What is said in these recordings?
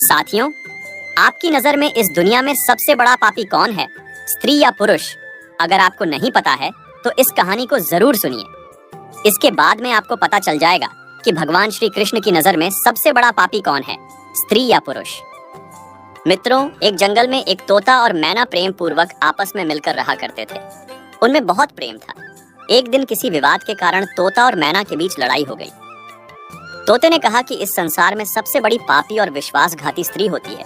साथियों, आपकी नजर में इस दुनिया में सबसे बड़ा पापी कौन है, स्त्री या पुरुष? अगर आपको नहीं पता है तो इस कहानी को जरूर सुनिए। इसके बाद में आपको पता चल जाएगा कि भगवान श्री कृष्ण की नजर में सबसे बड़ा पापी कौन है, स्त्री या पुरुष। मित्रों, एक जंगल में एक तोता और मैना प्रेम पूर्वक आपस में मिलकर रहा करते थे। उनमें बहुत प्रेम था। एक दिन किसी विवाद के कारण तोता और मैना के बीच लड़ाई हो गई। तोते ने कहा कि इस संसार में सबसे बड़ी पापी और विश्वासघाती स्त्री होती है।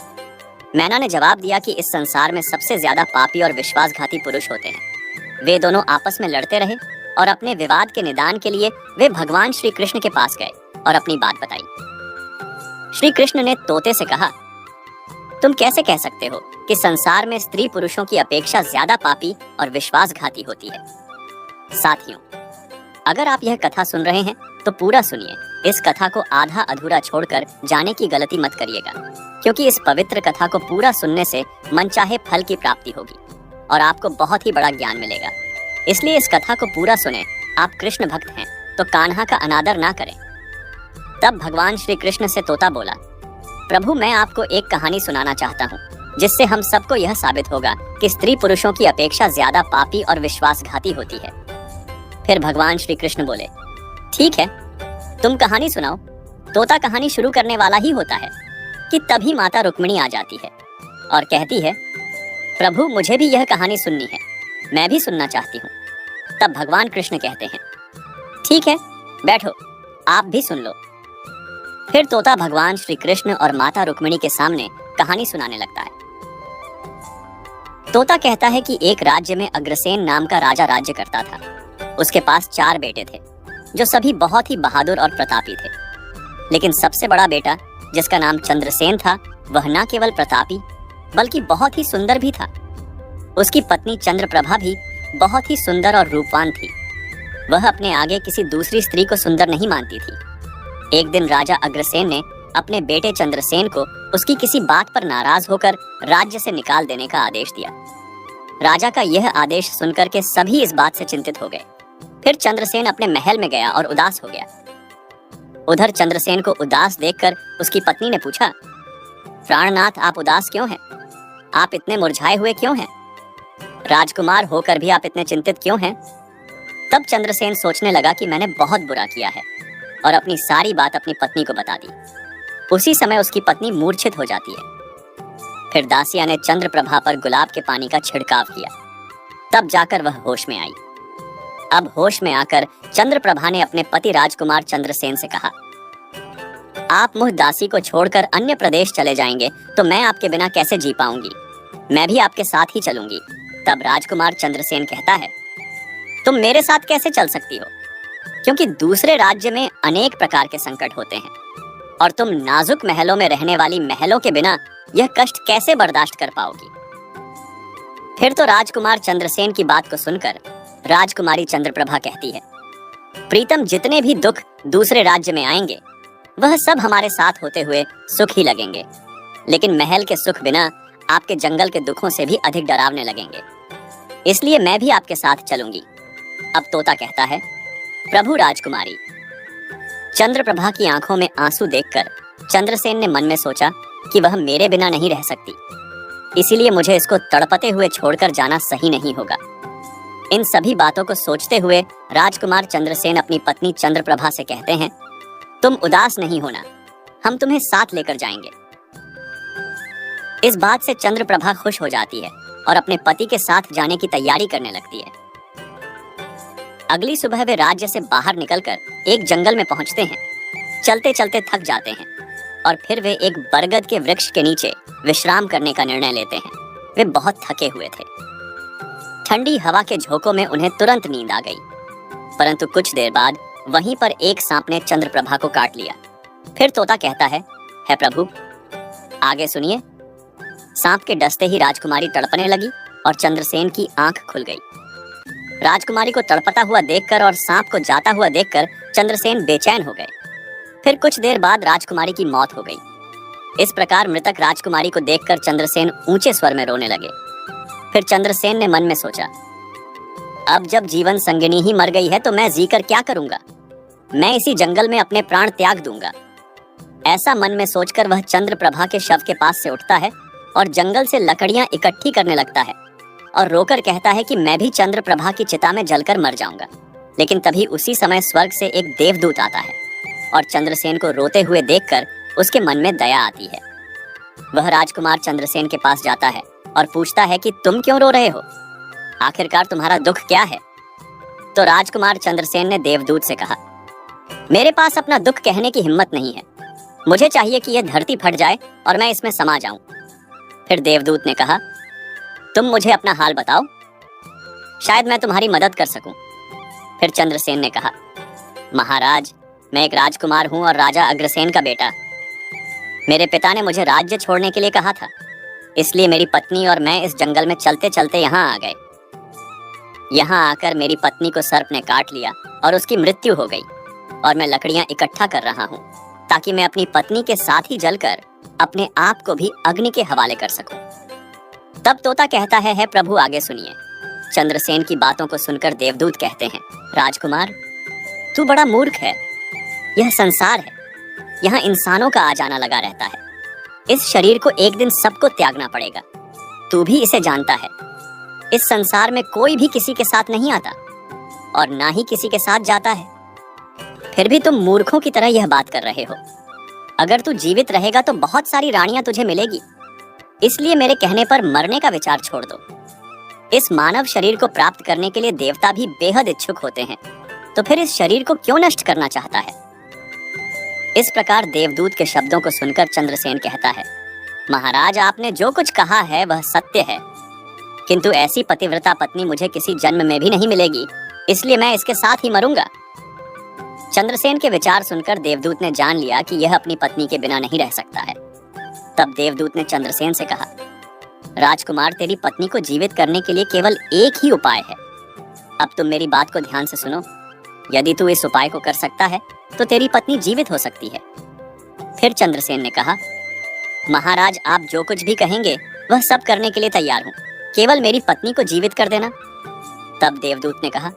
मैना ने जवाब दिया कि इस संसार में सबसे ज्यादा पापी और विश्वासघाती पुरुष होते हैं। वे दोनों आपस में लड़ते रहे और अपने विवाद के निदान के लिए वे भगवान श्री कृष्ण के पास गए और अपनी बात बताई। श्री कृष्ण ने तोते से कहा, तुम कैसे कह सकते हो कि संसार में स्त्री पुरुषों की अपेक्षा ज्यादा पापी और विश्वासघाती होती है? साथियों, अगर आप यह कथा सुन रहे हैं तो पूरा सुनिए। इस कथा को आधा अधूरा छोड़कर जाने की गलती मत करिएगा, क्योंकि इस पवित्र कथा को पूरा सुनने से मनचाहे फल की प्राप्ति होगी और आपको बहुत ही बड़ा ज्ञान मिलेगा। इसलिए इस कथा को पूरा सुने। आप कृष्ण भक्त हैं तो कान्हा का अनादर ना करें। तब भगवान श्री कृष्ण से तोता बोला, प्रभु, मैं आपको एक कहानी सुनाना चाहता हूँ जिससे हम सबको यह साबित होगा कि स्त्री पुरुषों की अपेक्षा ज्यादा पापी और विश्वासघाती होती है। फिर भगवान श्री कृष्ण बोले, ठीक है, तुम कहानी सुनाओ। तोता कहानी शुरू करने वाला ही होता है कि तभी माता रुक्मिणी आ जाती है और कहती है, प्रभु, मुझे भी यह कहानी सुननी है, मैं भी सुनना चाहती हूँ। तब भगवान कृष्ण कहते हैं, ठीक है, बैठो, आप भी सुन लो। फिर तोता भगवान श्री कृष्ण और माता रुक्मिणी के सामने कहानी सुनाने लगता है। तोता कहता है कि एक राज्य में अग्रसेन नाम का राजा राज्य करता था। उसके पास 4 बेटे थे जो सभी बहुत ही बहादुर और प्रतापी थे। लेकिन सबसे बड़ा बेटा, जिसका नाम चंद्रसेन था, वह न केवल प्रतापी बल्कि बहुत ही सुंदर भी था। उसकी पत्नी चंद्रप्रभा भी बहुत ही सुंदर और रूपवान थी। वह अपने आगे किसी दूसरी स्त्री को सुंदर नहीं मानती थी। एक दिन राजा अग्रसेन ने अपने बेटे चंद्रसेन को उसकी किसी बात पर नाराज होकर राज्य से निकाल देने का आदेश दिया। राजा का यह आदेश सुनकर के सभी इस बात से चिंतित हो गए। फिर चंद्रसेन अपने महल में गया और उदास हो गया। उधर चंद्रसेन को उदास देखकर उसकी पत्नी ने पूछा, प्राणनाथ, आप उदास क्यों हैं? आप इतने मुरझाए हुए क्यों हैं? राजकुमार होकर भी आप इतने चिंतित क्यों हैं? तब चंद्रसेन सोचने लगा कि मैंने बहुत बुरा किया है और अपनी सारी बात अपनी पत्नी को बता दी। उसी समय उसकी पत्नी मूर्छित हो जाती है। फिर दासिया ने चंद्रप्रभा पर गुलाब के पानी का छिड़काव किया। तब जाकर वह होश में आई। अब होश में आकर चंद्रप्रभा ने अपने पति राजकुमार चंद्रसेन से कहा, आप मुझ दासी को छोड़कर अन्य प्रदेश चले जाएंगे तो मैं आपके बिना कैसे जी पाऊंगी? मैं भी आपके साथ ही चलूंगी। तब राजकुमार चंद्रसेन कहता है, तुम मेरे साथ कैसे चल सकती हो? क्योंकि दूसरे राज्य में अनेक प्रकार के संकट होते हैं और तुम नाजुक महलों में रहने वाली महलों के बिना यह कष्ट कैसे बर्दाश्त कर पाओगी? फिर तो राजकुमार चंद्रसेन की बात को सुनकर राजकुमारी चंद्रप्रभा कहती है, प्रीतम, जितने भी दुख दूसरे राज्य में आएंगे वह सब हमारे साथ होते हुए सुख ही लगेंगे, लेकिन महल के सुख बिना आपके जंगल के दुखों से भी अधिक डरावने लगेंगे। इसलिए मैं भी आपके साथ चलूंगी। अब तोता कहता है, प्रभु राजकुमारी। चंद्रप्रभा की आंखों में आंसू देखकर चंद्रसेन ने मन में सोचा कि वह मेरे बिना नहीं रह सकती, इसीलिए मुझे इसको तड़पते हुए छोड़कर जाना सही नहीं होगा। इन सभी बातों को सोचते हुए राजकुमार चंद्रसेन अपनी पत्नी चंद्रप्रभा से कहते हैं, तुम उदास नहीं होना, हम तुम्हें साथ लेकर जाएंगे। इस बात से चंद्रप्रभा खुश हो जाती है और अपने पति के साथ जाने की तैयारी करने लगती है। अगली सुबह वे राज्य से बाहर निकलकर एक जंगल में पहुंचते हैं। चलते चलते थक जाते हैं और फिर वे एक बरगद के वृक्ष के नीचे विश्राम करने का निर्णय लेते हैं। वे बहुत थके हुए थे। ठंडी हवा के झोंकों में उन्हें तुरंत नींद आ गई, परंतु कुछ देर बाद वहीं पर एक सांप ने चंद्रप्रभा को काट लिया। फिर तोता कहता है प्रभु, आगे सुनिए। सांप के डसते ही राजकुमारी तड़पने लगी और चंद्रसेन की आंख खुल गई। राजकुमारी को तड़पता हुआ देखकर और सांप को जाता हुआ देखकर चंद्रसेन बेचैन हो गए। फिर कुछ देर बाद राजकुमारी की मौत हो गई। इस प्रकार मृतक राजकुमारी को देखकर चंद्रसेन ऊंचे स्वर में रोने लगे। फिर चंद्रसेन ने मन में सोचा, अब जब जीवन संगिनी ही मर गई है तो मैं जीकर क्या करूंगा? मैं इसी जंगल में अपने प्राण त्याग दूंगा। ऐसा मन में सोचकर वह चंद्रप्रभा के शव के पास से उठता है और जंगल से लकड़ियां इकट्ठी करने लगता है और रोकर कहता है कि मैं भी चंद्रप्रभा की चिता में जलकर मर जाऊंगा। लेकिन तभी उसी समय स्वर्ग से एक देवदूत आता है और चंद्रसेन को रोते हुए देखकर उसके मन में दया आती है। वह राजकुमार चंद्रसेन के पास जाता है और पूछता है कि तुम क्यों रो रहे हो, आखिरकार तुम्हारा दुख क्या है। तो राजकुमार चंद्रसेन ने देवदूत से कहा, मेरे पास अपना दुख कहने की हिम्मत नहीं है, मुझे चाहिए कि यह धरती फट जाए और मैं इसमें समा जाऊं। फिर देवदूत ने कहा, तुम मुझे अपना हाल बताओ, शायद मैं तुम्हारी मदद कर सकूं। फिर चंद्रसेन ने कहा, महाराज, मैं एक राजकुमार हूं और राजा अग्रसेन का बेटा। मेरे पिता ने मुझे राज्य छोड़ने के लिए कहा था, इसलिए मेरी पत्नी और मैं इस जंगल में चलते चलते यहाँ आ गए। यहाँ आकर मेरी पत्नी को सर्प ने काट लिया और उसकी मृत्यु हो गई और मैं लकड़ियां इकट्ठा कर रहा हूँ ताकि मैं अपनी पत्नी के साथ ही जलकर अपने आप को भी अग्नि के हवाले कर सकूं। तब तोता कहता है प्रभु आगे सुनिए। चंद्रसेन की बातों को सुनकर देवदूत कहते हैं, राजकुमार, तू बड़ा मूर्ख है। यह संसार है, यहाँ इंसानों का आ जाना लगा रहता है। इस शरीर को एक दिन सबको त्यागना पड़ेगा, तू भी इसे जानता है। इस संसार में कोई भी किसी के साथ नहीं आता और ना ही किसी के साथ जाता है, फिर भी तुम मूर्खों की तरह यह बात कर रहे हो। अगर तू जीवित रहेगा तो बहुत सारी रानियां तुझे मिलेगी, इसलिए मेरे कहने पर मरने का विचार छोड़ दो। इस मानव शरीर को प्राप्त करने के लिए देवता भी बेहद इच्छुक होते हैं, तो फिर इस शरीर को क्यों नष्ट करना चाहता है। इस प्रकार देवदूत के शब्दों को सुनकर चंद्रसेन कहता है, महाराज, आपने जो कुछ कहा है वह सत्य है, किंतु ऐसी पतिव्रता पत्नी मुझे किसी जन्म में भी नहीं मिलेगी, इसलिए मैं इसके साथ ही मरूंगा। चंद्रसेन के विचार सुनकर देवदूत ने जान लिया कि यह अपनी पत्नी के बिना नहीं रह सकता है। तब देवदूत ने चंद्रसेन से कहा, राजकुमार, तेरी पत्नी को जीवित करने के लिए केवल एक ही उपाय है। अब तुम मेरी बात को ध्यान से सुनो। यदि तू इस उपाय को कर सकता है तो तेरी पत्नी जीवित हो सकती है। फिर चंद्रसेन ने कहा, महाराज, आप जो कुछ भी कहेंगे वह सब करने के लिए तैयार हूँ, केवल मेरी पत्नी को जीवित कर देना। तब देवदूत ने कहा,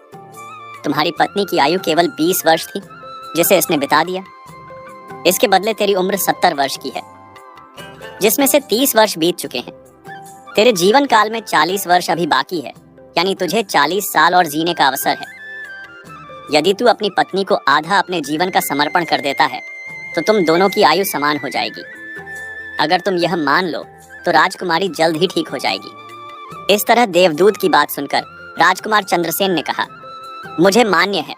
तुम्हारी पत्नी की आयु केवल 20 वर्ष थी, जिसे इसने बिता दिया। इसके बदले तेरी उम्र 70 वर्ष की है, जिसमें से 30 वर्ष बीत चुके हैं। तेरे जीवन काल में 40 वर्ष अभी बाकी है, यानी तुझे 40 साल और जीने का अवसर है। यदि तू अपनी पत्नी को आधा अपने जीवन का समर्पण कर देता है तो तुम दोनों की आयु समान हो जाएगी। अगर तुम यह मान लो तो राजकुमारी जल्द ही ठीक हो जाएगी। इस तरह देवदूत की बात सुनकर राजकुमार चंद्रसेन ने कहा, मुझे मान्य है।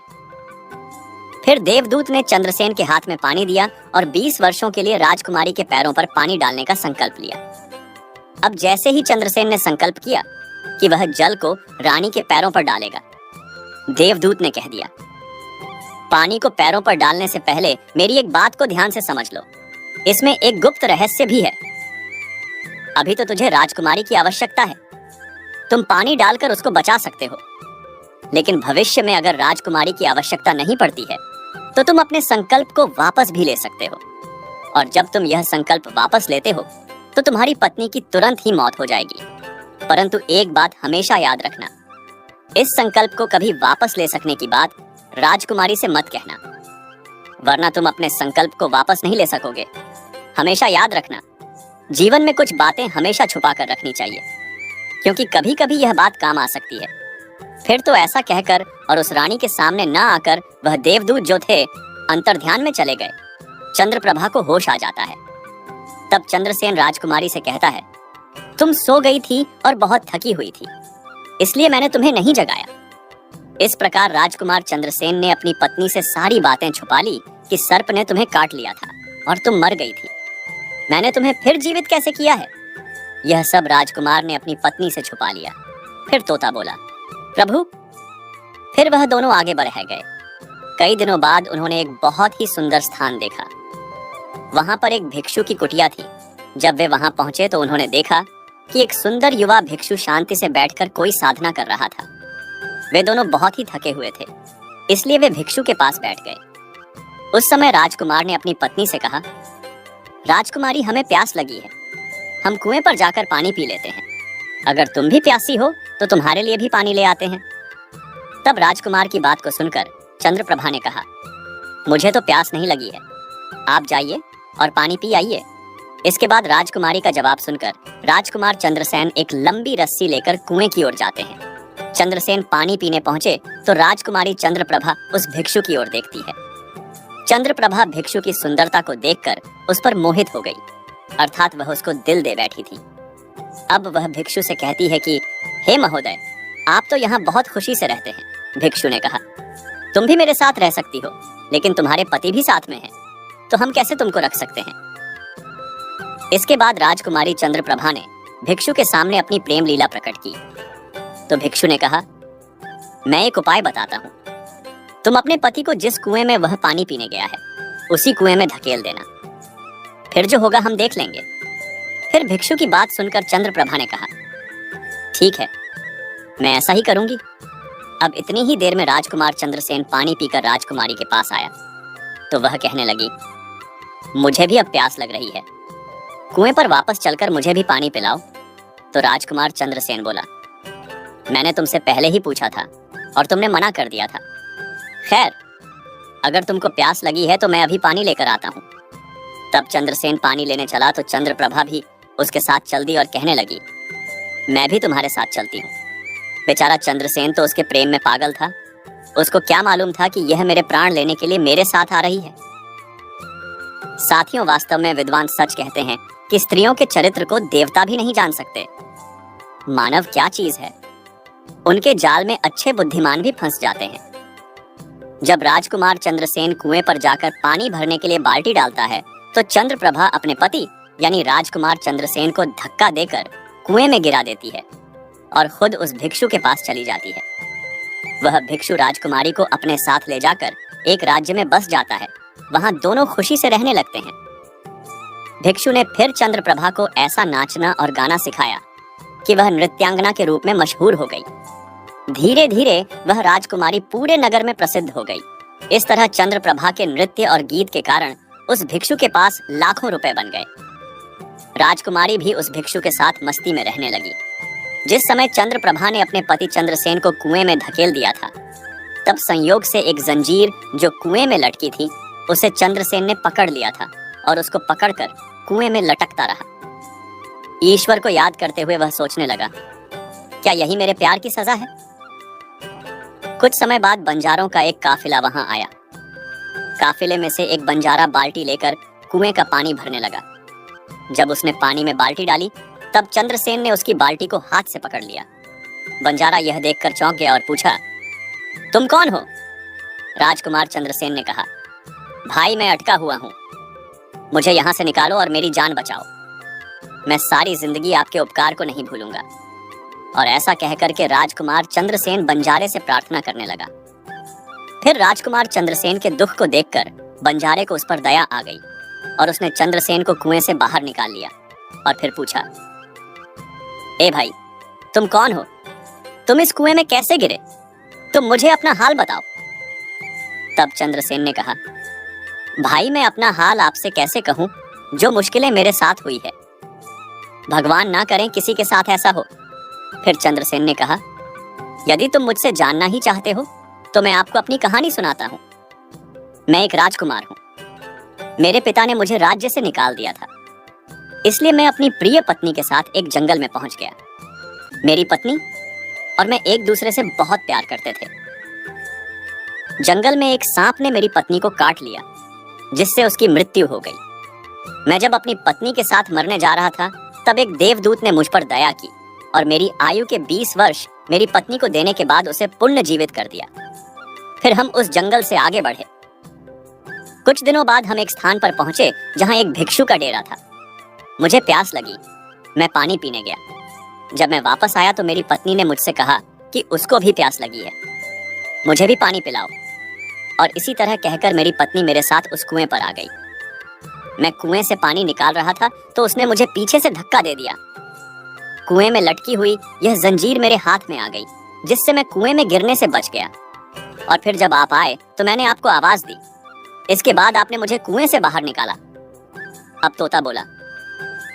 फिर देवदूत ने चंद्रसेन के हाथ में पानी दिया और 20 वर्षों के लिए राजकुमारी के पैरों पर पानी डालने का संकल्प लिया। अब जैसे ही चंद्रसेन ने संकल्प किया कि वह जल को रानी के पैरों पर डालेगा, देवदूत ने कह दिया, पानी को पैरों पर डालने से पहले मेरी एक बात को ध्यान से समझ लो, इसमें एक गुप्त रहस्य भी है। अभी तो तुझे राजकुमारी की आवश्यकता है, तुम पानी डालकर उसको बचा सकते हो, लेकिन भविष्य में अगर राजकुमारी की आवश्यकता नहीं पड़ती है तो तुम अपने संकल्प को वापस भी ले सकते हो, और जब तुम यह संकल्प वापस लेते हो तो तुम्हारी पत्नी की तुरंत ही मौत हो जाएगी। परंतु एक बात हमेशा याद रखना, इस संकल्प को कभी वापस ले सकने की बात राजकुमारी से मत कहना, वरना तुम अपने संकल्प को वापस नहीं ले सकोगे। हमेशा याद रखना, जीवन में कुछ बातें हमेशा छुपा कर रखनी चाहिए, क्योंकि कभी कभी यह बात काम आ सकती है। फिर तो ऐसा कहकर और उस रानी के सामने ना आकर वह देवदूत जो थे अंतर्ध्यान में चले गए। चंद्रप्रभा को होश आ जाता है। तब चंद्रसेन राजकुमारी से कहता है, तुम सो गई थी और बहुत थकी हुई थी, इसलिए मैंने तुम्हें नहीं जगाया। इस प्रकार राजकुमार चंद्रसेन ने अपनी पत्नी से सारी बातें छुपा ली कि सर्प ने तुम्हें काट लिया था और तुम मर गई थी। मैंने तुम्हें फिर जीवित कैसे किया है, यह सब राजकुमार ने अपनी पत्नी से छुपा लिया। फिर तोता बोला, प्रभु। फिर वह दोनों आगे बढ़ गए। कई दिनों बाद उन्होंने एक बहुत ही सुंदर स्थान देखा। वहां पर एक भिक्षु की कुटिया थी। जब वे वहां पहुंचे तो उन्होंने देखा कि एक सुंदर युवा भिक्षु शांति से बैठकर कोई साधना कर रहा था। वे दोनों बहुत ही थके हुए थे, इसलिए वे भिक्षु के पास बैठ गए। उस समय राजकुमार ने अपनी पत्नी से कहा, राजकुमारी, हमें प्यास लगी है, हम कुएं पर जाकर पानी पी लेते हैं। अगर तुम भी प्यासी हो तो तुम्हारे लिए भी पानी ले आते हैं। तब राजकुमार की बात को सुनकर चंद्रप्रभा ने कहा, मुझे तो प्यास नहीं लगी है, आप जाइए और पानी पी आइए। इसके बाद राजकुमारी का जवाब सुनकर राजकुमार चंद्रसेन एक लंबी रस्सी लेकर कुएं की ओर जाते हैं। चंद्रसेन पानी पीने पहुंचे तो राजकुमारी चंद्रप्रभा उस भिक्षु की ओर देखती है। चंद्रप्रभा भिक्षु की सुंदरता को देखकर उस पर मोहित हो गई, अर्थात वह उसको दिल दे बैठी थी। अब वह भिक्षु से कहती है कि हे महोदय, आप तो यहाँ बहुत खुशी से रहते हैं। भिक्षु ने कहा, तुम भी मेरे साथ रह सकती हो, लेकिन तुम्हारे पति भी साथ में हैं, तो हम कैसे तुमको रख सकते हैं। इसके बाद राजकुमारी चंद्रप्रभा ने भिक्षु के सामने अपनी प्रेम लीला प्रकट की। तो भिक्षु ने कहा, मैं एक उपाय बताता हूँ। तुम अपने पति को जिस कुएं में वह पानी पीने गया है उसी कुएं में धकेल देना, फिर जो होगा हम देख लेंगे। फिर भिक्षु की बात सुनकर चंद्रप्रभा ने कहा, ठीक है, मैं ऐसा ही करूंगी। अब इतनी ही देर में राजकुमार चंद्रसेन पानी पीकर राजकुमारी के पास आया तो वह कहने लगी, मुझे भी अब प्यास लग रही है, कुएं पर वापस चलकर मुझे भी पानी पिलाओ। तो राजकुमार चंद्रसेन बोला, मैंने तुमसे पहले ही पूछा था और तुमने मना कर दिया था। खैर, अगर तुमको प्यास लगी है तो मैं अभी पानी लेकर आता हूँ। तब चंद्रसेन पानी लेने चला तो चंद्रप्रभा भी उसके साथ चल दी और कहने लगी, मैं भी तुम्हारे साथ चलती हूँ। बेचारा चंद्रसेन तो उसके प्रेम में पागल था, उसको क्या मालूम था कि यह मेरे प्राण लेने के लिए मेरे साथ आ रही है। साथियों, वास्तव में विद्वान सच कहते हैं कि स्त्रियों के चरित्र को देवता भी नहीं जान सकते। मानव क्या चीज है, उनके जाल में अच्छे बुद्धिमान भी फंस जाते हैं। जब राजकुमार चंद्रसेन कुएं पर जाकर पानी भरने के लिए बाल्टी डालता है तो चंद्रप्रभा अपने पति यानी राजकुमार चंद्रसेन को धक्का देकर कुएं में गिरा देती है और खुद उस भिक्षु के पास चली जाती है। वह भिक्षु राजकुमारी को अपने साथ ले जाकर एक राज्य में बस जाता है। वहां दोनों खुशी से रहने लगते हैं। भिक्षु ने फिर चंद्रप्रभा को ऐसा नाचना और गाना सिखाया कि वह नृत्यांगना के रूप में मशहूर हो गई। धीरे धीरे वह राजकुमारी पूरे नगर में प्रसिद्ध हो गई। इस तरह चंद्रप्रभा के नृत्य और गीत के कारण उस भिक्षु के पास लाखों रुपए बन गए। राजकुमारी भी उस भिक्षु के साथ मस्ती में रहने लगी। जिस समय चंद्रप्रभा ने अपने पति चंद्रसेन को कुएं में धकेल दिया था, तब संयोग से एक जंजीर जो कुएं में लटकी थी उसे चंद्रसेन ने पकड़ लिया था और उसको पकड़कर कुएं में लटकता रहा। ईश्वर को याद करते हुए वह सोचने लगा, क्या यही मेरे प्यार की सजा है। कुछ समय बाद बंजारों का एक काफिला वहां आया। काफिले में से एक बंजारा बाल्टी लेकर कुएं का पानी भरने लगा। जब उसने पानी में बाल्टी डाली तब चंद्रसेन ने उसकी बाल्टी को हाथ से पकड़ लिया। बंजारा यह देखकर चौंक गया और पूछा, तुम कौन हो। राजकुमार चंद्रसेन ने कहा, भाई मैं अटका हुआ हूं, मुझे यहां से निकालो और मेरी जान बचाओ। मैं सारी जिंदगी आपके उपकार को नहीं भूलूंगा। और ऐसा कहकर के राजकुमार चंद्रसेन बंजारे से प्रार्थना करने लगा। फिर राजकुमार चंद्रसेन के दुख को देखकर बंजारे को उस पर दया आ गई और उसने चंद्रसेन को कुएं से बाहर निकाल लिया और फिर पूछा, ए भाई, तुम कौन हो, तुम इस कुएं में कैसे गिरे, तुम मुझे अपना हाल बताओ। तब चंद्रसेन ने कहा, भाई मैं अपना हाल आपसे कैसे कहूं, जो मुश्किलें मेरे साथ हुई है, भगवान ना करें किसी के साथ ऐसा हो। फिर चंद्रसेन ने कहा, यदि तुम मुझसे जानना ही चाहते हो तो मैं आपको अपनी कहानी सुनाता हूँ। मैं एक राजकुमार हूँ। मेरे पिता ने मुझे राज्य से निकाल दिया था, इसलिए मैं अपनी प्रिय पत्नी के साथ एक जंगल में पहुंच गया। मेरी पत्नी और मैं एक दूसरे से बहुत प्यार करते थे। जंगल में एक सांप ने मेरी पत्नी को काट लिया, जिससे उसकी मृत्यु हो गई। मैं जब अपनी पत्नी के साथ मरने जा रहा था तब एक देवदूत ने मुझ पर दया की और मेरी आयु के 20 वर्ष मेरी पत्नी को देने के बाद उसे पुनर्जीवित कर दिया। फिर हम उस जंगल से आगे बढ़े। कुछ दिनों बाद हम एक स्थान पर पहुंचे जहां एक भिक्षु का डेरा था। मुझे प्यास लगी, मैं पानी पीने गया। जब मैं वापस आया तो मेरी पत्नी ने मुझसे कहा कि उसको भी प्यास लगी है, मुझे भी पानी पिलाओ। और इसी तरह कहकर मेरी पत्नी मेरे साथ उस कुएं पर आ गई। मैं कुएं से पानी निकाल रहा था तो उसने मुझे पीछे से धक्का दे दिया। कुएं में लटकी हुई यह जंजीर मेरे हाथ में आ गई, जिससे मैं कुएं में गिरने से बच गया। और फिर जब आप आए तो मैंने आपको आवाज दी। इसके बाद आपने मुझे कुएं से बाहर निकाला। अब तोता बोला,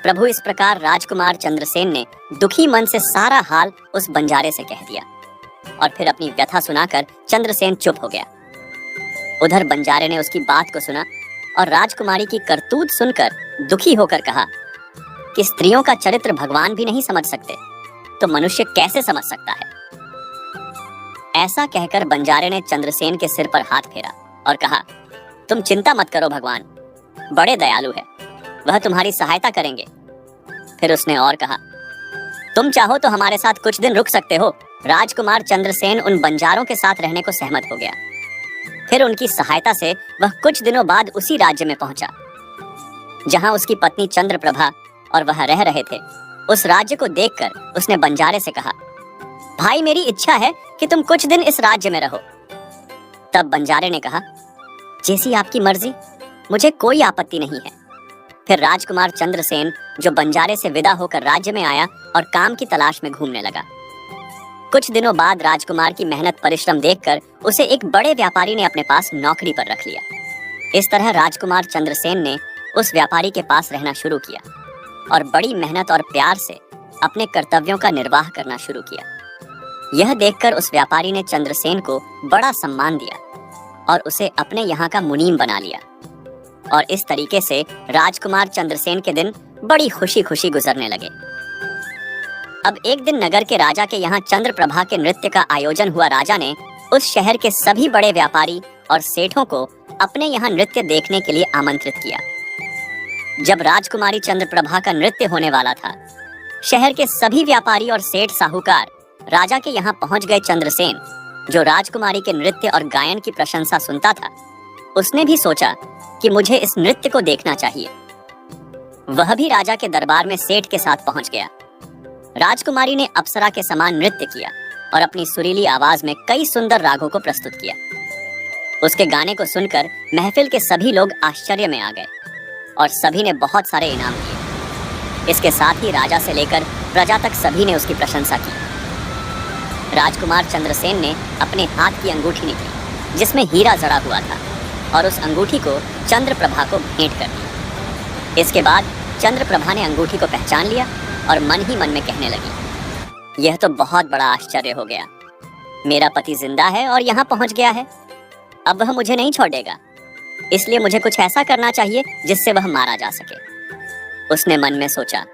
प्रभु इस प्रकार राजकुमार चंद्रसेन ने दुखी मन से सारा हाल उस बंजारे से कह दिया और फिर अपनी व्यथा सुनाकर चंद्रसेन चुप हो गया। उधर बंजारे ने उसकी बात को सुना और राजकुमारी की करतूत सुनकर दुखी होकर कहा कि स्त्रियों का चरित्र भगवान भी नहीं समझ सकते, तो मनुष्य कैसे समझ सकता है। ऐसा कहकर बंजारे ने चंद्रसेन के सिर पर हाथ फेरा और कहा, तुम चिंता मत करो, भगवान बड़े दयालु है, वह तुम्हारी सहायता करेंगे। फिर उसने और कहा, तुम चाहो तो हमारे साथ कुछ दिन रुक सकते हो। राजकुमार चंद्रसेन उन बंजारों के साथ रहने को सहमत हो गया। फिर उनकी सहायता से वह कुछ दिनों बाद उसी राज्य में पहुंचा जहां उसकी पत्नी चंद्रप्रभा और वह रह रहे थे। उस राज्य को देखकर उसने बंजारे से कहा, भाई मेरी इच्छा है कि तुम कुछ दिन इस राज्य में रहो। तब बंजारे ने कहा, जैसी आपकी मर्जी, मुझे कोई आपत्ति नहीं है। फिर राजकुमार चंद्रसेन जो बंजारे से विदा होकर राज्य में आया और काम की तलाश में घूमने लगा। कुछ दिनों बाद राजकुमार की मेहनत परिश्रम देखकर उसे एक बड़े व्यापारी ने अपने पास नौकरी पर रख लिया। इस तरह राजकुमार चंद्रसेन ने उस व्यापारी के पास रहना शुरू किया और बड़ी मेहनत और प्यार से अपने कर्तव्यों का निर्वाह करना शुरू किया। यह देखकर उस व्यापारी ने चंद्रसेन को बड़ा सम्मान दिया और उसे अपने यहाँ का मुनीम बना लिया। और इस तरीके से राजकुमार चंद्रसेन के दिन बड़ी खुशी खुशी गुजरने लगे। अब एक दिन नगर के राजा के यहाँ चंद्रप्रभा के नृत्य का आयोजन हुआ। राजा ने उस शहर के सभी बड़े व्यापारी और सेठों को अपने यहाँ नृत्य देखने के लिए आमंत्रित किया। जब राजकुमारी चंद्रप्रभा का नृत्य होने वाला था, शहर के सभी व्यापारी और सेठ साहूकार राजा के यहाँ पहुंच गए। चंद्रसेन, जो राजकुमारी के नृत्य और गायन की प्रशंसा सुनता था, उसने भी सोचा कि मुझे इस नृत्य को देखना चाहिए। वह भी राजा के दरबार में सेठ के साथ पहुंच गया। राजकुमारी ने अप्सरा के समान नृत्य किया और अपनी सुरीली आवाज में कई सुंदर रागों को प्रस्तुत किया। उसके गाने को सुनकर महफिल के सभी लोग आश्चर्य में आ गए और सभी ने बहुत सारे इनाम दिए। इसके साथ ही राजा से लेकर प्रजा तक सभी ने उसकी प्रशंसा की। राजकुमार चंद्रसेन ने अपने हाथ की अंगूठी निकाली जिसमें हीरा जड़ा हुआ था और उस अंगूठी को चंद्रप्रभा को भेंट कर दी। इसके बाद चंद्रप्रभा ने अंगूठी को पहचान लिया और मन ही मन में कहने लगी, यह तो बहुत बड़ा आश्चर्य हो गया। मेरा पति जिंदा है और यहाँ पहुँच गया है। अब वह मुझे नहीं छोड़ेगा, इसलिए मुझे कुछ ऐसा करना चाहिए जिससे वह मारा जा सके। उसने मन में सोचा,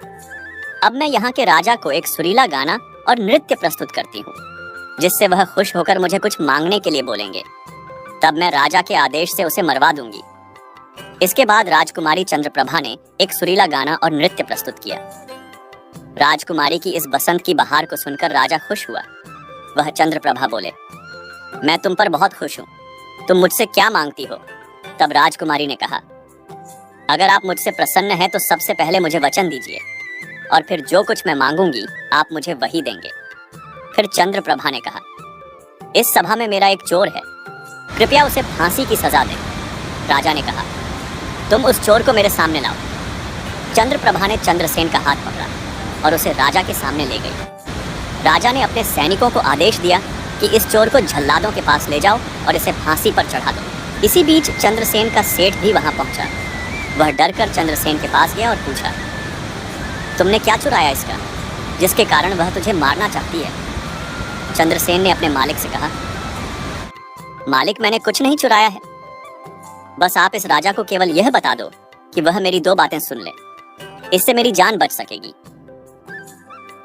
अब मैं यहाँ के राजा को एक सुरीला गाना और नृत्य प्रस्तुत करती हूँ जिससे वह खुश होकर मुझे कुछ मांगने के लिए बोलेंगे। तब मैं राजा के आदेश से उसे मरवा दूंगी। इसके बाद राजकुमारी चंद्रप्रभा ने एक सुरीला गाना और नृत्य प्रस्तुत किया। राजकुमारी की इस बसंत की बहार को सुनकर राजा खुश हुआ। वह चंद्रप्रभा बोले, मैं तुम पर बहुत खुश हूँ, तुम मुझसे क्या मांगती हो? तब राजकुमारी ने कहा, अगर आप मुझसे प्रसन्न हैं तो सबसे पहले मुझे वचन दीजिए और फिर जो कुछ मैं मांगूंगी आप मुझे वही देंगे। फिर चंद्रप्रभा ने कहा, इस सभा में मेरा एक चोर है, कृपया उसे फांसी की सजा दें। राजा ने कहा, तुम उस चोर को मेरे सामने लाओ। चंद्रप्रभा ने चंद्रसेन का हाथ पकड़ा और उसे राजा के सामने ले गई। राजा ने अपने सैनिकों को आदेश दिया कि इस चोर को जल्लादों के पास ले जाओ और इसे फांसी पर चढ़ा दो। इसी बीच चंद्रसेन का सेठ भी वहां पहुंचा। वह डरकर चंद्रसेन के पास गया और पूछा, तुमने क्या चुराया इसका, जिसके कारण वह तुझे मारना चाहती है? चंद्रसेन ने अपने मालिक से कहा, मालिक मैंने कुछ नहीं चुराया है, बस आप इस राजा को केवल यह बता दो कि वह मेरी दो बातें सुन ले, इससे मेरी जान बच सकेगी।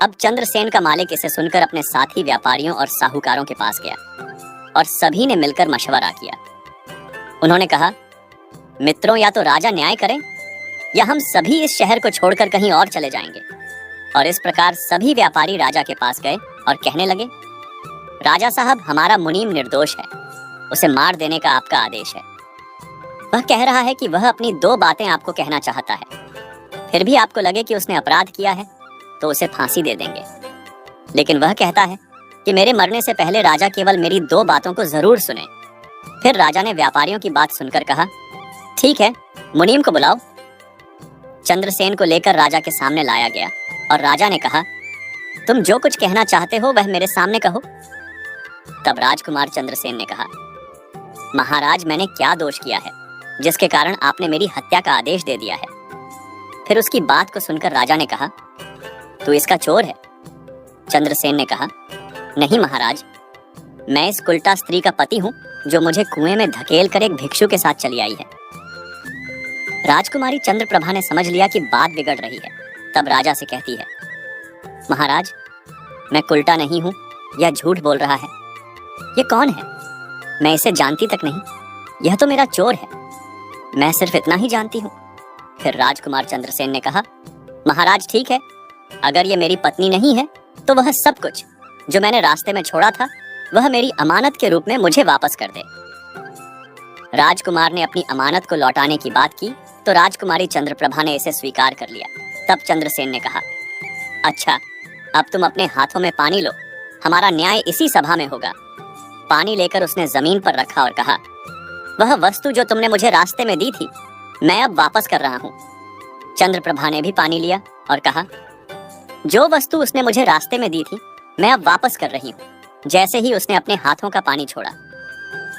अब चंद्रसेन का मालिक इसे सुनकर अपने साथी व्यापारियों और साहूकारों के पास गया और सभी ने मिलकर मशवरा किया। उन्होंने कहा, मित्रों, या तो राजा न्याय करें या हम सभी इस शहर को छोड़कर कहीं और चले जाएंगे। और इस प्रकार सभी व्यापारी राजा के पास गए और कहने लगे, राजा साहब, हमारा मुनीम निर्दोष है, उसे मार देने का आपका आदेश है। वह कह रहा है कि वह अपनी दो बातें आपको कहना चाहता है, फिर भी आपको लगे कि उसने अपराध किया है तो उसे फांसी दे देंगे। लेकिन वह कहता है कि मेरे मरने से पहले राजा केवल मेरी दो बातों को जरूर सुने। फिर राजा ने व्यापारियों की बात सुनकर कहा, ठीक है, मुनीम को बुलाओ। चंद्रसेन को लेकर राजा के सामने लाया गया और राजा ने कहा, तुम जो कुछ कहना चाहते हो वह मेरे सामने कहो। तब राजकुमार चंद्रसेन ने कहा, महाराज, मैंने क्या दोष किया है जिसके कारण आपने मेरी हत्या का आदेश दे दिया है? फिर उसकी बात को सुनकर राजा ने कहा, तू इसका चोर है? चंद्रसेन ने कहा, नहीं महाराज, मैं इस कुलटा स्त्री का पति हूँ जो मुझे कुएं में धकेल कर एक भिक्षु के साथ चली आई है। राजकुमारी चंद्रप्रभा ने समझ लिया कि बात बिगड़ रही है। तब राजा से कहती है, महाराज, मैं कुलटा नहीं हूं, यह झूठ बोल रहा है। ये कौन है? मैं इसे जानती तक नहीं। यह तो मेरा चोर है। मैं सिर्फ इतना ही जानती हूँ। फिर राजकुमार चंद्रसेन ने कहा, महाराज ठीक है, अगर ये मेरी पत्नी नहीं है तो वह सब कुछ जो मैंने रास्ते में छोड़ा था वह मेरी अमानत के रूप में मुझे वापस कर दे। राजकुमार ने अपनी अमानत को लौटाने की बात की तो राजकुमारी चंद्रप्रभा ने इसे स्वीकार कर लिया। तब चंद्रसेन ने कहा, अच्छा, अब तुम अपने हाथों में पानी लो, हमारा न्याय इसी सभा में होगा। पानी लेकर उसने जमीन पर रखा और कहा, वह वस्तु जो तुमने मुझे रास्ते में दी थी मैं अब वापस कर रहा हूँ। चंद्रप्रभा ने भी पानी लिया और कहा, जो वस्तु उसने मुझे रास्ते में दी थी मैं अब वापस कर रही हूँ। जैसे ही उसने अपने हाथों का पानी छोड़ा,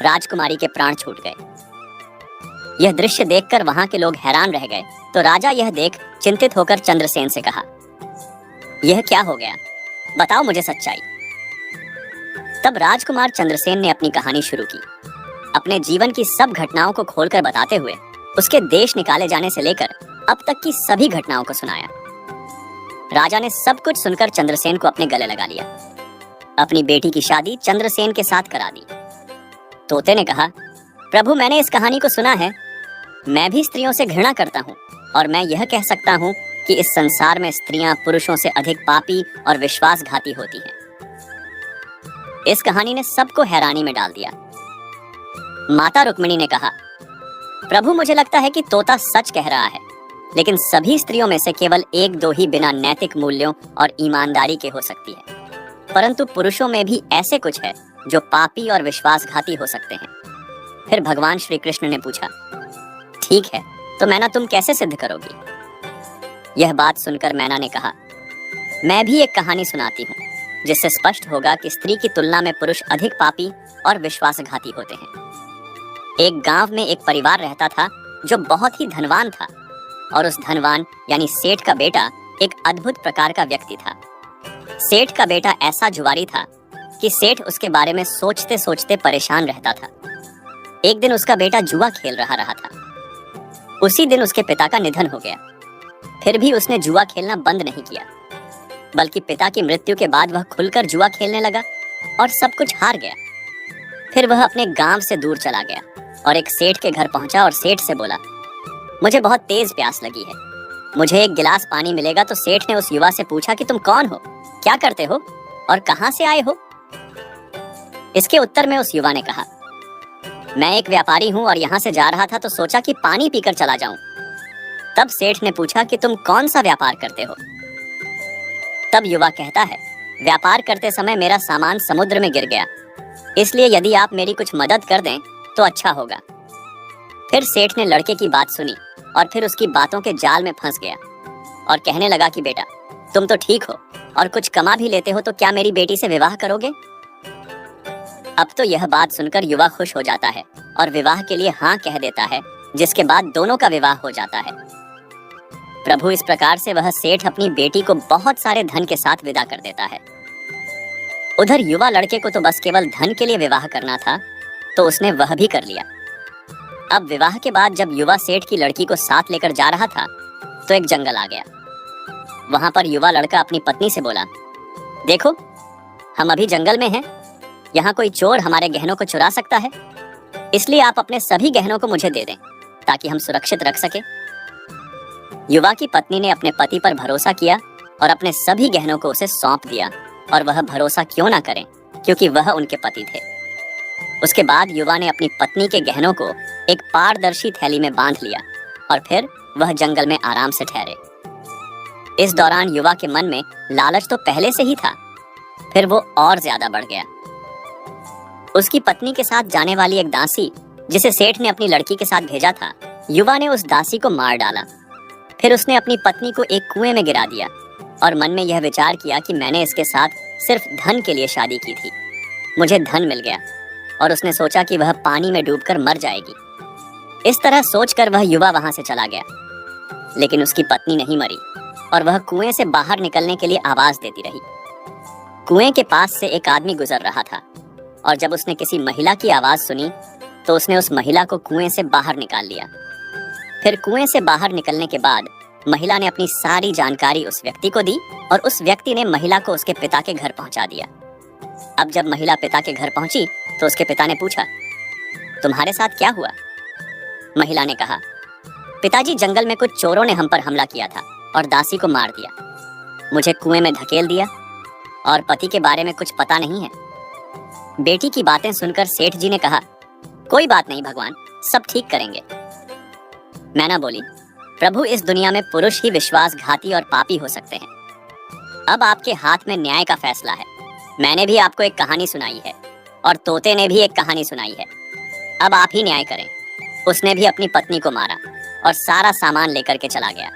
राजकुमारी के प्राण छूट गए। यह दृश्य देखकर वहां के लोग हैरान रह गए। तो राजा यह देख चिंतित होकर चंद्रसेन से कहा, यह क्या हो गया? बताओ मुझे सच्चाई। तब राजकुमार चंद्रसेन ने अपनी कहानी शुरू की, अपने जीवन की सब घटनाओं को खोलकर बताते हुए उसके देश निकाले जाने से लेकर अब तक की सभी घटनाओं को सुनाया। राजा ने सब कुछ सुनकर चंद्रसेन को अपने गले लगा लिया। अपनी बेटी की शादी चंद्रसेन के साथ करा दी। तोते ने कहा, प्रभु, मैंने इस कहानी को सुना है। मैं भी स्त्रियों से घृणा करता हूँ और मैं यह कह सकता हूँ कि इस संसार में स्त्रियां पुरुषों से अधिक पापी और विश्वासघाती होती हैं। इस कहानी ने सबको हैरानी में डाल दिया। माता रुक्मिणी ने कहा, प्रभु, मुझे लगता है कि तोता सच कह रहा है, लेकिन सभी स्त्रियों में से केवल एक दो ही बिना नैतिक मूल्यों और ईमानदारी के हो सकती है, परंतु पुरुषों में भी ऐसे कुछ है जो पापी और विश्वासघाती हो सकते हैं। फिर भगवान श्री कृष्ण ने पूछा, ठीक है, तो मैना तुम कैसे सिद्ध करोगी? यह बात सुनकर मैना ने कहा, मैं भी एक कहानी सुनाती हूँ जिससे स्पष्ट होगा कि स्त्री की तुलना में पुरुष अधिक पापी और विश्वासघाती होते हैं। एक गांव में एक परिवार रहता था जो बहुत ही धनवान था और उस धनवान यानी सेठ का बेटा एक अद्भुत प्रकार का व्यक्ति था। सेठ का बेटा ऐसा जुआरी था कि सेठ उसके बारे में सोचते सोचते परेशान रहता था। एक दिन उसका बेटा जुआ खेल रहा था। उसी दिन उसके पिता का निधन हो गया। फिर भी उसने जुआ खेलना बंद नहीं किया, बल्कि पिता की मृत्यु के बाद वह खुलकर जुआ खेलने लगा और सब कुछ हार गया। फिर वह अपने गांव से दूर चला गया और एक सेठ के घर पहुंचा और सेठ से बोला, मुझे बहुत तेज प्यास लगी है, मुझे एक गिलास पानी मिलेगा? तो सेठ ने उस युवा से पूछा कि तुम कौन हो, क्या करते हो और कहां से आए हो? इसके उत्तर में उस युवा ने कहा, मैं एक व्यापारी हूं और यहां से जा रहा था तो सोचा कि पानी पीकर चला जाऊं। तब सेठ ने पूछा कि तुम कौन सा व्यापार करते हो? तब युवा कहता है, व्यापार करते समय मेरा सामान समुद्र में गिर गया, इसलिए यदि आप मेरी कुछ मदद कर दें तो अच्छा होगा। फिर सेठ ने लड़के की बात सुनी और फिर उसकी बातों के जाल में फंस गया और कहने लगा कि बेटा, तुम तो ठीक हो और कुछ कमा भी लेते हो, तो क्या मेरी बेटी से विवाह करोगे? अब तो यह बात सुनकर युवा खुश हो जाता है और विवाह के लिए हाँ कह देता है, जिसके बाद दोनों का विवाह हो जाता है। प्रभु, इस प्रकार से वह सेठ अपनी बेटी को बहुत सारे धन के साथ विदा कर देता है। उधर युवा लड़के को तो बस केवल धन के लिए विवाह करना था, तो उसने वह भी कर लिया। अब विवाह के बाद जब युवा सेठ की लड़की को साथ लेकर जा रहा था तो एक जंगल आ गया। वहां पर युवा लड़का अपनी पत्नी से बोला, देखो, हम अभी जंगल में हैं, यहाँ कोई चोर हमारे गहनों को चुरा सकता है, इसलिए आप अपने सभी गहनों को मुझे दे दें ताकि हम सुरक्षित रख सके। युवा की पत्नी ने अपने पति पर भरोसा किया और अपने सभी गहनों को उसे सौंप दिया, और वह भरोसा क्यों ना करें, क्योंकि वह उनके पति थे। उसके बाद युवा ने अपनी पत्नी के गहनों को एक पारदर्शी थैली में बांध लिया और फिर वह जंगल में आराम से ठहरे। इस दौरान युवा के मन में लालच तो पहले से ही था, फिर वो और ज्यादा बढ़ गया। उसकी पत्नी के साथ जाने वाली एक दासी, जिसे सेठ ने अपनी लड़की के साथ भेजा था, युवा ने उस दासी को मार डाला। फिर उसने अपनी पत्नी को एक कुएं में गिरा दिया और मन में यह विचार किया कि मैंने इसके साथ सिर्फ धन के लिए शादी की थी, मुझे धन मिल गया, और उसने सोचा कि वह पानी में डूबकर मर जाएगी। इस तरह सोचकर वह युवा वहां से चला गया, लेकिन उसकी पत्नी नहीं मरी और वह कुएं से बाहर निकलने के लिए आवाज देती रही। कुएं के पास से एक आदमी गुजर रहा था और जब उसने किसी महिला की आवाज सुनी तो उसने उस महिला को कुएं से बाहर निकाल लिया। फिर कुएं से बाहर निकलने के बाद महिला ने अपनी सारी जानकारी उस व्यक्ति को दी और उस व्यक्ति ने महिला को उसके पिता के घर पहुंचा दिया। अब जब महिला पिता के घर पहुंची तो उसके पिता ने पूछा, तुम्हारे साथ क्या हुआ? महिला ने कहा, पिताजी, जंगल में कुछ चोरों ने हम पर हमला किया था और दासी को मार दिया। मुझे कुएं में धकेल दिया और पति के बारे में कुछ पता नहीं है। बेटी की बातें सुनकर सेठ जी ने कहा, कोई बात नहीं भगवान, सब ठीक करेंगे। मैना बोली, प्रभु, इस दुनिया में पुरुष ही विश्वासघाती और पापी हो सकते हैं। अब आपके हाथ में न्याय का फैसला है। मैंने भी आपको एक कहानी सुनाई है और तोते ने भी एक कहानी सुनाई है। अब आप ही न्याय करें। उसने भी अपनी पत्नी को मारा और सारा सामान लेकर के चला गया।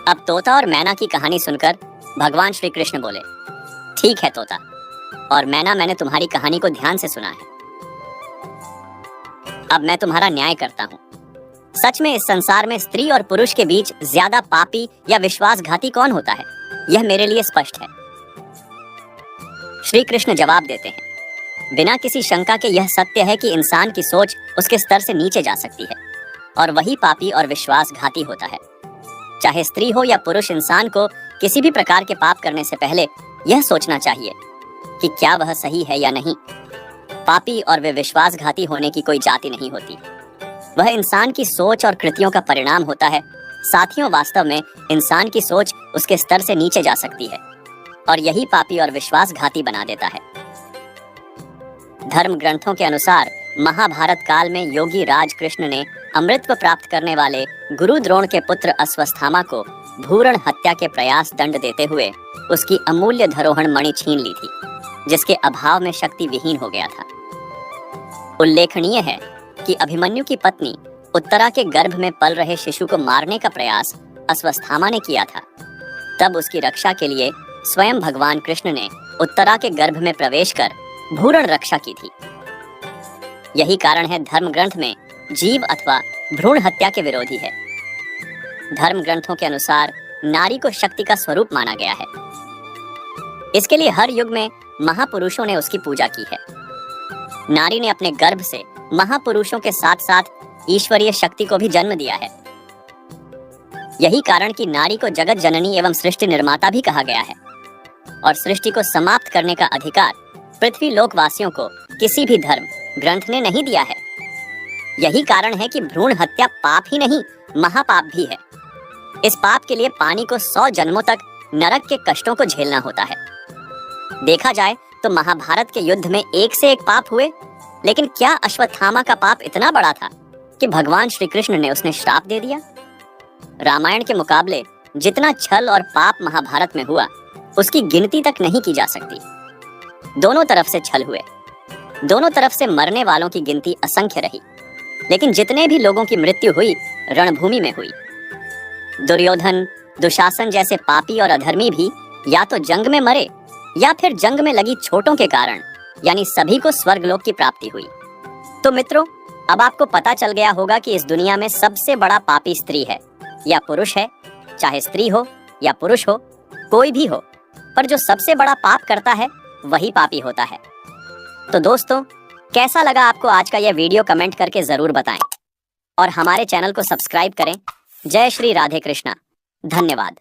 अब तोता और मैना की कहानी सुनकर भगवान श्री कृष्ण बोले, ठीक है तोता और मैना, मैंने तुम्हारी कहानी को ध्यान से सुना है। अब मैं तुम्हारा न्याय करता हूँ। सच में इस संसार में स्त्री और पुरुष के बीच ज्यादा पापी या विश्वासघाती कौन होता है, यह मेरे लिए स्पष्ट है। श्री कृष्ण जवाब देते हैं, बिना किसी शंका के यह सत्य है कि इंसान की सोच उसके स्तर से नीचे जा सकती है और वही पापी और विश्वासघाती होता है। चाहे स्त्री हो या पुरुष, इंसान को किसी भी प्रकार के पाप करने से पहले यह सोचना चाहिए कि क्या वह सही है या नहीं। पापी और वे विश्वासघाती होने की कोई जाति नहीं होती, वह इंसान की सोच और कृतियों का परिणाम होता है। साथियों, वास्तव में इंसान की सोच उसके स्तर से नीचे जा सकती है और यही पापी और विश्वासघाती बना देता है। धर्म ग्रंथों के अनुसार महाभारत काल में योगी राज कृष्ण ने अमृतत्व प्राप्त करने वाले गुरु द्रोण के पुत्र अश्वत्थामा को भ्रूण हत्या के प्रयास दंड देते हुए उसकी अमूल्य धरोहर मणि छीन ली थी, जिसके अभाव में शक्ति विहीन हो गया था। उल्लेखनीय है कि अभिमन्यु की पत्नी उत्तरा के गर्भ में पल रहे शिशु को मारने का प्रयास अश्वत्थामा ने किया था। तब उसकी रक्षा के लिए स्वयं भगवान कृष्ण ने उत्तरा के गर्भ में प्रवेश कर भ्रूण रक्षा की थी। यही कारण है धर्म ग्रंथ में जीव अथवा भ्रूण हत्या के विरोधी है। धर्म ग्रंथों के अनुसार नारी को शक्ति का स्वरूप माना गया है। इसके लिए हर युग में महापुरुषों ने उसकी पूजा की है। नारी ने अपने गर्भ से महापुरुषों के साथ साथ ईश्वरीय शक्ति को भी जन्म दिया है। यही कारण कि नारी को जगत जननी एवं सृष्टि निर्माता भी कहा गया है और सृष्टि को समाप्त करने का अधिकार पृथ्वी लोकवासियों को किसी भी धर्म ग्रंथ ने नहीं दिया है। यही कारण है कि भ्रूण हत्या पाप ही नहीं, महापाप भी है। इस पाप के लिए पानी को 100 जन्मों तक नरक के कष्टों को झेलना होता है। देखा जाए तो महाभारत के युद्ध में एक से एक पाप हुए, लेकिन क्या अश्वत्थामा का पाप इतना बड़ा था कि भगवान श्री कृष्ण ने उसने श्राप दे दिया? रामायण के मुकाबले जितना छल और पाप महाभारत में हुआ, उसकी गिनती तक नहीं की जा सकती। दोनों तरफ से छल हुए, दोनों तरफ से मरने वालों की गिनती असंख्य रही, लेकिन जितने भी लोगों की मृत्यु हुई रणभूमि में हुई। दुर्योधन, दुशासन जैसे पापी और अधर्मी भी या तो जंग में मरे या फिर जंग में लगी चोटों के कारण, यानी सभी को स्वर्गलोक की प्राप्ति हुई। तो मित्रों, अब आपको पता चल गया होगा कि इस दुनिया में सबसे बड़ा पापी स्त्री है या पुरुष है। चाहे स्त्री हो या पुरुष हो, कोई भी हो, पर जो सबसे बड़ा पाप करता है वही पापी होता है। तो दोस्तों, कैसा लगा आपको आज का यह वीडियो? कमेंट करके जरूर बताएं और हमारे चैनल को सब्सक्राइब करें। जय श्री राधे कृष्णा। धन्यवाद।